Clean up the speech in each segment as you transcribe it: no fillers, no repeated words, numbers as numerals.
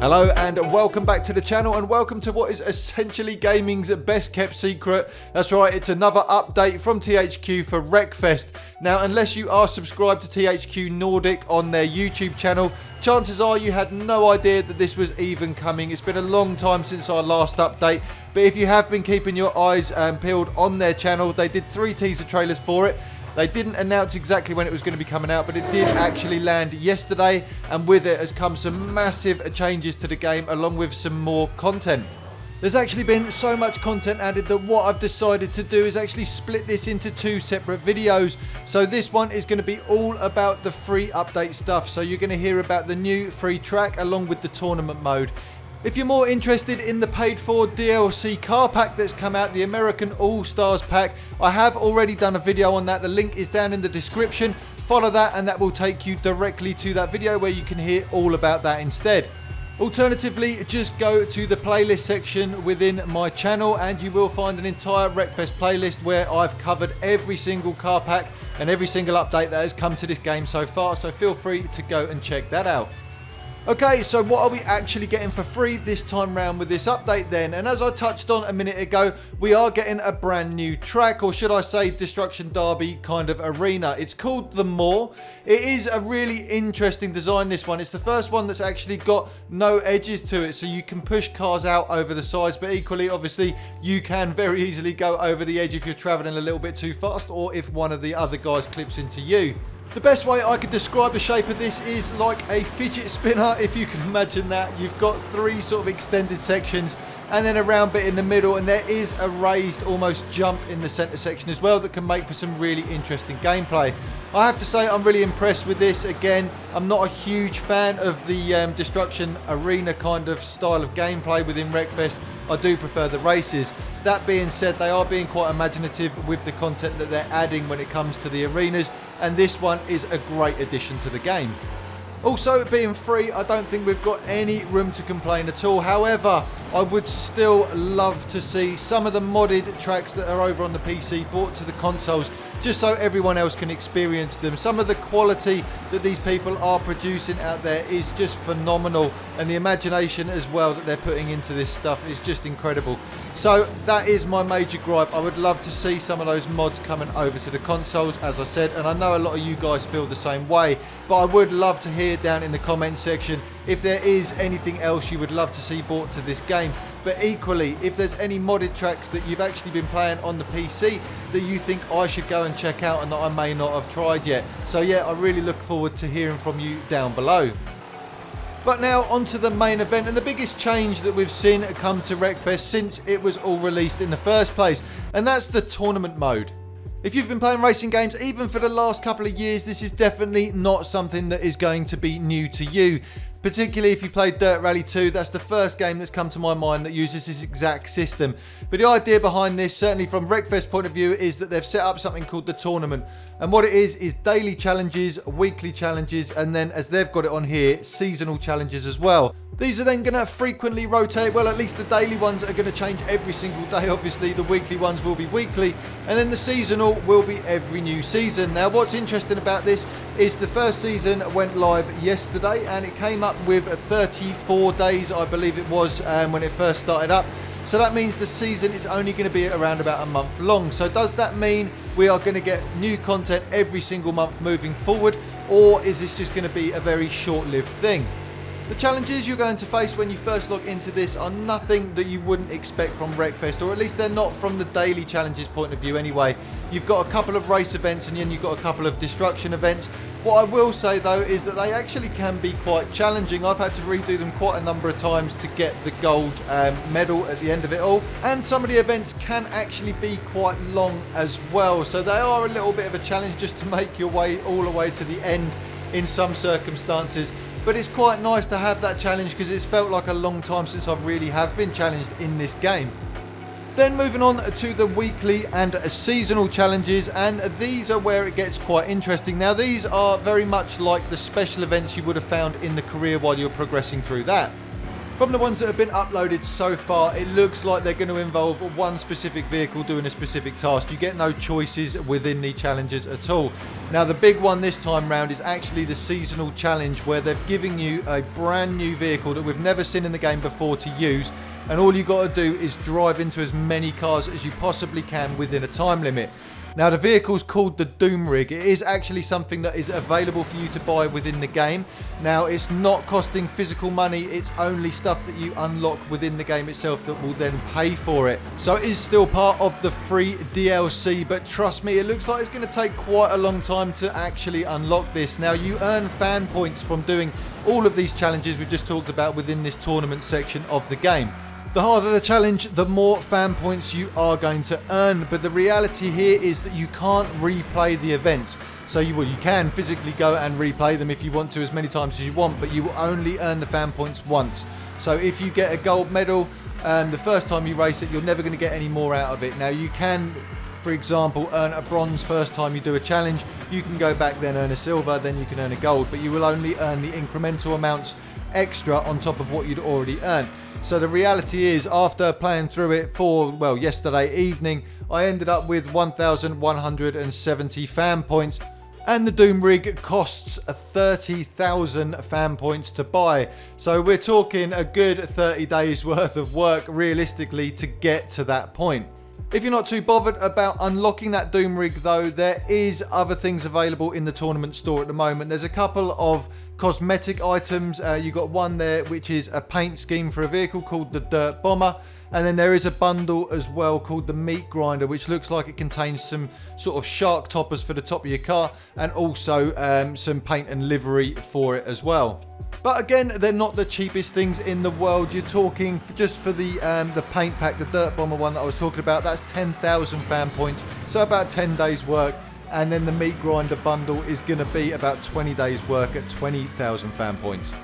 Hello and welcome back to the channel, and welcome to what is essentially gaming's best kept secret. That's right, it's another update from THQ for Wreckfest. Now, unless you are subscribed to THQ Nordic on their YouTube channel, chances are you had no idea that this was even coming. It's been a long time since our last update, but if you have been keeping your eyes peeled on their channel, they did 3 teaser trailers for it. They didn't announce exactly when it was going to be coming out, but it did actually land yesterday, and with it has come some massive changes to the game along with some more content. There's actually been so much content added that what I've decided to do is actually split this into 2 separate videos. So this one is going to be all about the free update stuff. So you're going to hear about the new free track along with the tournament mode. If you're more interested in the paid for DLC car pack that's come out, the American All-Stars pack, I have already done a video on that. The link is down in the description. Follow that and that will take you directly to that video where you can hear all about that instead. Alternatively, just go to the playlist section within my channel and you will find an entire Wreckfest playlist where I've covered every single car pack and every single update that has come to this game so far, so feel free to go and check that out. Okay, so what are we actually getting for free this time round with this update then? And as I touched on a minute ago, we are getting a brand new track, or should I say Destruction Derby kind of arena. It's called The Moor. It is a really interesting design, this one. It's the first one that's actually got no edges to it, so you can push cars out over the sides, but equally, obviously, you can very easily go over the edge if you're traveling a little bit too fast or if one of the other guys clips into you. The best way I could describe the shape of this is like a fidget spinner, if you can imagine that. You've got 3 sort of extended sections and then a round bit in the middle, and there is a raised almost jump in the center section as well that can make for some really interesting gameplay. I have to say I'm really impressed with this. Again, I'm not a huge fan of the Destruction Arena kind of style of gameplay within Wreckfest. I do prefer the races. That being said, they are being quite imaginative with the content that they're adding when it comes to the arenas, and this one is a great addition to the game. Also, being free, I don't think we've got any room to complain at all. However, I would still love to see some of the modded tracks that are over on the PC brought to the consoles, just so everyone else can experience them. Some of the quality that these people are producing out there is just phenomenal, and the imagination as well that they're putting into this stuff is just incredible. So that is my major gripe. I would love to see some of those mods coming over to the consoles, as I said, and I know a lot of you guys feel the same way, but I would love to hear down in the comments section if there is anything else you would love to see brought to this game. But equally, if there's any modded tracks that you've actually been playing on the PC that you think I should go and check out and that I may not have tried yet. So yeah, I really look forward to hearing from you down below. But now onto the main event, and the biggest change that we've seen come to Wreckfest since it was all released in the first place, and that's the tournament mode. If you've been playing racing games even for the last couple of years, this is definitely not something that is going to be new to you. Particularly if you played Dirt Rally 2, that's the first game that's come to my mind that uses this exact system. But the idea behind this, certainly from Wreckfest's point of view, is that they've set up something called the tournament. And what it is daily challenges, weekly challenges, and then, as they've got it on here, seasonal challenges as well. These are then going to frequently rotate. Well, at least the daily ones are going to change every single day, obviously. The weekly ones will be weekly, and then the seasonal will be every new season. Now, what's interesting about this is the first season went live yesterday, and it came up with 34 days, I believe it was, when it first started up. So that means the season is only going to be around about a month long. So does that mean we are going to get new content every single month moving forward, or is this just going to be a very short-lived thing? The challenges you're going to face when you first log into this are nothing that you wouldn't expect from Wreckfest, or at least they're not from the daily challenges point of view anyway. You've got a couple of race events and then you've got a couple of destruction events. What I will say though is that they actually can be quite challenging. I've had to redo them quite a number of times to get the gold medal at the end of it all. And some of the events can actually be quite long as well. So they are a little bit of a challenge just to make your way all the way to the end in some circumstances. But it's quite nice to have that challenge because it's felt like a long time since I really have been challenged in this game. Then moving on to the weekly and seasonal challenges, and these are where it gets quite interesting. Now these are very much like the special events you would have found in the career while you're progressing through that. From the ones that have been uploaded so far, it looks like they're going to involve one specific vehicle doing a specific task. You get no choices within the challenges at all. Now, the big one this time round is actually the seasonal challenge, where they're giving you a brand new vehicle that we've never seen in the game before to use, and all you got to do is drive into as many cars as you possibly can within a time limit. Now, the vehicle's called the Doom Rig. It is actually something that is available for you to buy within the game. Now, it's not costing physical money. It's only stuff that you unlock within the game itself that will then pay for it. So it is still part of the free DLC, but trust me, it looks like it's going to take quite a long time to actually unlock this. Now, you earn fan points from doing all of these challenges we've just talked about within this tournament section of the game. The harder the challenge, the more fan points you are going to earn, but the reality here is that you can't replay the events. So you can physically go and replay them if you want to as many times as you want, but you will only earn the fan points once. So if you get a gold medal the first time you race it, you're never going to get any more out of it. Now, you can, for example, earn a bronze first time you do a challenge. You can go back, then earn a silver, then you can earn a gold, but you will only earn the incremental amounts extra on top of what you'd already earned. So the reality is, after playing through it for, well, yesterday evening, I ended up with 1,170 fan points, and the Doom Rig costs 30,000 fan points to buy. So we're talking a good 30 days worth of work realistically to get to that point. If you're not too bothered about unlocking that Doom Rig though, there is other things available in the tournament store at the moment. There's a couple of cosmetic items. You got one there which is a paint scheme for a vehicle called the Dirt Bomber, and then there is a bundle as well called the Meat Grinder, which looks like it contains some sort of shark toppers for the top of your car, and also some paint and livery for it as well. But again, they're not the cheapest things in the world. You're talking just for the paint pack, the Dirt Bomber one that I was talking about, that's 10,000 fan points, so about 10 days work. And then the Meat Grinder bundle is going to be about 20 days work at 20,000 fan points.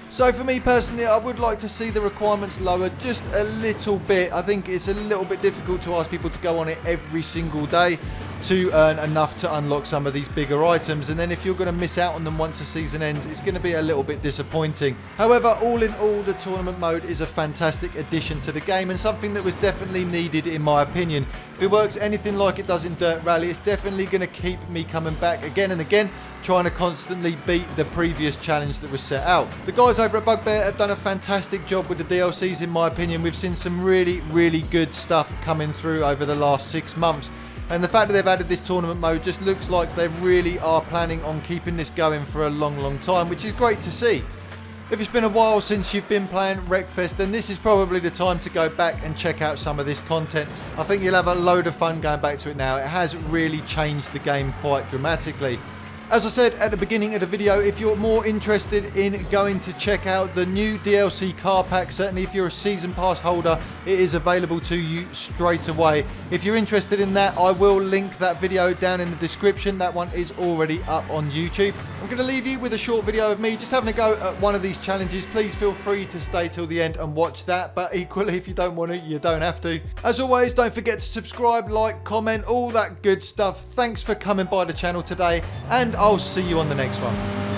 So for me personally, I would like to see the requirements lowered just a little bit. I think it's a little bit difficult to ask people to go on it every single day to earn enough to unlock some of these bigger items, and then if you're going to miss out on them once the season ends, it's going to be a little bit disappointing. However, all in all, the tournament mode is a fantastic addition to the game and something that was definitely needed in my opinion. If it works anything like it does in Dirt Rally, it's definitely going to keep me coming back again and again, trying to constantly beat the previous challenge that was set out. The guys over at Bugbear have done a fantastic job with the DLCs in my opinion. We've seen some really good stuff coming through over the last 6 months. And the fact that they've added this tournament mode just looks like they really are planning on keeping this going for a long time, which is great to see. If it's been a while since you've been playing Wreckfest, then this is probably the time to go back and check out some of this content. I think you'll have a load of fun going back to it now. It has really changed the game quite dramatically. As I said at the beginning of the video, if you're more interested in going to check out the new DLC car pack, certainly if you're a season pass holder, it is available to you straight away. If you're interested in that, I will link that video down in the description. That one is already up on YouTube. I'm going to leave you with a short video of me just having a go at one of these challenges. Please feel free to stay till the end and watch that, but equally if you don't want to, you don't have to. As always, don't forget to subscribe, like, comment, all that good stuff. Thanks for coming by the channel today, and I'll see you on the next one.